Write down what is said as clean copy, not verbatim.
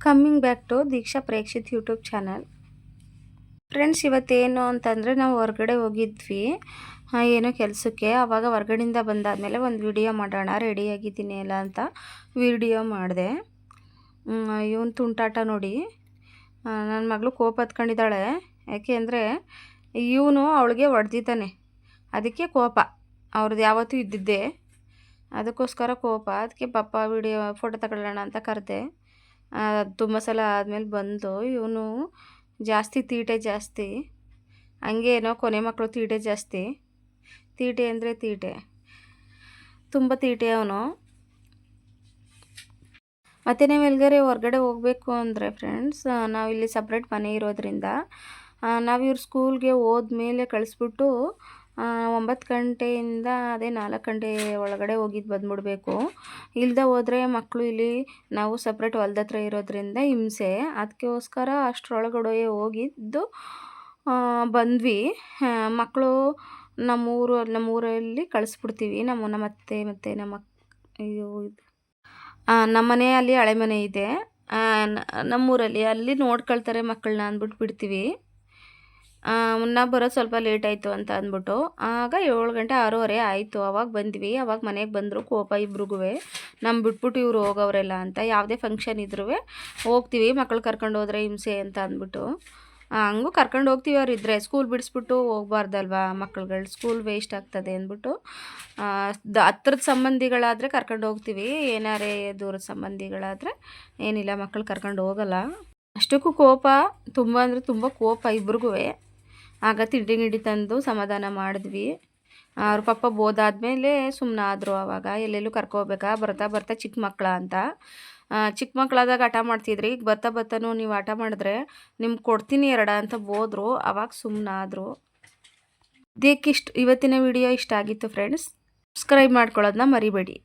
Coming back to Deeksha Prekshit YouTube channel. Friends, ಇವತ್ತೇನು ಅಂತಂದರೆ ನಾವು ಹೊರಗಡೆ ಹೋಗಿದ್ವಿ ಏನೋ ಕೆಲಸಕ್ಕೆ. ಆವಾಗ ಹೊರಗಡೆಯಿಂದ ಬಂದಾದಮೇಲೆ ಒಂದು ವಿಡಿಯೋ ಮಾಡೋಣ, ರೆಡಿಯಾಗಿದ್ದೀನಿ ಎಲ್ಲ ಅಂತ ವಿಡಿಯೋ ಮಾಡಿದೆ. ಇವನು ತುಂಟಾಟ ನೋಡಿ, ನನ್ನ ಮಗಳು ಕೋಪ ಹತ್ಕೊಂಡಿದ್ದಾಳೆ. ಯಾಕೆ ಅಂದರೆ ಇವನು ಅವಳಿಗೆ ಹೊಡೆದಿದ್ದಾನೆ, ಅದಕ್ಕೆ ಕೋಪ. ಅವ್ರದ್ದು ಯಾವತ್ತೂ ಇದ್ದಿದ್ದೆ, ಅದಕ್ಕೋಸ್ಕರ ಕೋಪ. ಅದಕ್ಕೆ ಪಾಪ ವಿಡಿಯೋ ಫೋಟೋ ತಗೊಳ್ಳೋಣ ಅಂತ ಕರೆದೆ. ತುಂಬ ಸಲ ಆದಮೇಲೆ ಬಂದು ಇವನು ಜಾಸ್ತಿ ತೀಟೆ ಜಾಸ್ತಿ. ಹಂಗೆ ಏನೋ ಕೊನೆ ಮಕ್ಕಳು ತೀಟೆ ಜಾಸ್ತಿ. ತೀಟೆ ಅಂದರೆ ತೀಟೆ, ತುಂಬ ತೀಟೆ ಅವನು. ಮತ್ತು ನಾವು ಎಲ್ಗಾರೆ ಹೊರಗಡೆ ಹೋಗಬೇಕು ಅಂದರೆ ಫ್ರೆಂಡ್ಸ್, ನಾವಿಲ್ಲಿ ಸಪ್ರೇಟ್ ಮನೆ ಇರೋದ್ರಿಂದ ನಾವು ಇವ್ರ ಸ್ಕೂಲ್ಗೆ ಹೋದ್ಮೇಲೆ ಕಳಿಸ್ಬಿಟ್ಟು 9 ಗಂಟೆಯಿಂದ ಅದೇ 4 ಗಂಟೆ ಒಳಗಡೆ ಹೋಗಿದ್ದು ಬಂದ್ಬಿಡ್ಬೇಕು. ಇಲ್ಲದೆ ಹೋದರೆ ಮಕ್ಕಳು ಇಲ್ಲಿ ನಾವು ಸಪ್ರೇಟ್ ಹೊಲ್ದ ಹತ್ರ ಇರೋದ್ರಿಂದ ಹಿಂಸೆ. ಅದಕ್ಕೋಸ್ಕರ ಅಷ್ಟರೊಳಗಡೆ ಹೋಗಿದ್ದು ಬಂದ್ವಿ. ಮಕ್ಕಳು ನಮ್ಮೂರಲ್ಲಿ ಕಳಿಸ್ಬಿಡ್ತೀವಿ. ನಮ್ಮ ಅತ್ತೆ ಮತ್ತು ನಮ್ಮ ಮನೆ ಅಲ್ಲಿ ಹಳೆ ಮನೆ ಇದೆ ನಮ್ಮೂರಲ್ಲಿ, ಅಲ್ಲಿ ನೋಡ್ಕೊಳ್ತಾರೆ ಮಕ್ಕಳನ್ನ ಅಂದ್ಬಿಟ್ಟು ಬಿಡ್ತೀವಿ. ನಾವು ಬರೋದು ಸ್ವಲ್ಪ ಲೇಟ್ ಆಯಿತು ಅಂತ ಅಂದ್ಬಿಟ್ಟು ಆಗ 7 ಗಂಟೆ 6:30 ಆಯಿತು. ಅವಾಗ ಬಂದ್ವಿ. ಅವಾಗ ಮನೆಗೆ ಬಂದರು, ಕೋಪ ಇಬ್ರಿಗೂ. ನಮ್ಮ ಬಿಟ್ಬಿಟ್ಟು ಇವ್ರು ಹೋಗೋರೆಲ್ಲ ಅಂತ. ಯಾವುದೇ ಫಂಕ್ಷನ್ ಇದ್ರೂ ಹೋಗ್ತೀವಿ, ಮಕ್ಕಳು ಕರ್ಕೊಂಡು ಹೋದರೆ ಹಿಂಸೆ ಅಂತ ಅಂದ್ಬಿಟ್ಟು ಹಂಗೂ ಕರ್ಕೊಂಡು ಹೋಗ್ತೀವಿ. ಅವ್ರು ಇದ್ದರೆ ಸ್ಕೂಲ್ ಬಿಡಿಸ್ಬಿಟ್ಟು ಹೋಗ್ಬಾರ್ದಲ್ವಾ, ಮಕ್ಕಳುಗಳು ಸ್ಕೂಲ್ ವೇಸ್ಟ್ ಆಗ್ತದೆ ಅಂದ್ಬಿಟ್ಟು. ಹತ್ರದ ಸಂಬಂಧಿಗಳಾದರೆ ಕರ್ಕೊಂಡು ಹೋಗ್ತೀವಿ, ಏನಾರೇ ದೂರದ ಸಂಬಂಧಿಗಳಾದರೆ ಏನಿಲ್ಲ, ಮಕ್ಕಳು ಕರ್ಕೊಂಡು ಹೋಗಲ್ಲ. ಅಷ್ಟಕ್ಕೂ ಕೋಪ, ತುಂಬ ಅಂದರೆ ತುಂಬ ಕೋಪ ಇಬ್ರಿಗೂ. ಆಗ ತಿಂಡಿ ಗಿಂಡಿ ತಂದು ಸಮಾಧಾನ ಮಾಡಿದ್ವಿ. ಅವ್ರ ಪಪ್ಪ ಬೋದಾದ್ಮೇಲೆ ಸುಮ್ಮನಾದರು. ಆವಾಗ ಎಲ್ಲೆಲ್ಲೂ ಕರ್ಕೋಬೇಕಾ, ಬರ್ತಾ ಚಿಕ್ಕ ಮಕ್ಕಳ ಅಂತ. ಚಿಕ್ಕ ಮಕ್ಕಳಾದಾಗ ಹಠ ಮಾಡ್ತಿದ್ರಿ, ಈಗ ಬರ್ತಾನೂ ನೀವು ಹಠ ಮಾಡಿದ್ರೆ ನಿಮ್ಗೆ ಕೊಡ್ತೀನಿ ಎರಡ ಅಂತ ಬೋದ್ರು. ಆವಾಗ ಸುಮ್ಮನಾದರು. ಇವತ್ತಿನ ವಿಡಿಯೋ ಇಷ್ಟ ಆಗಿತ್ತು ಫ್ರೆಂಡ್ಸ್. ಸಬ್ಸ್ಕ್ರೈಬ್ ಮಾಡ್ಕೊಳ್ಳೋದನ್ನ ಮರಿಬೇಡಿ.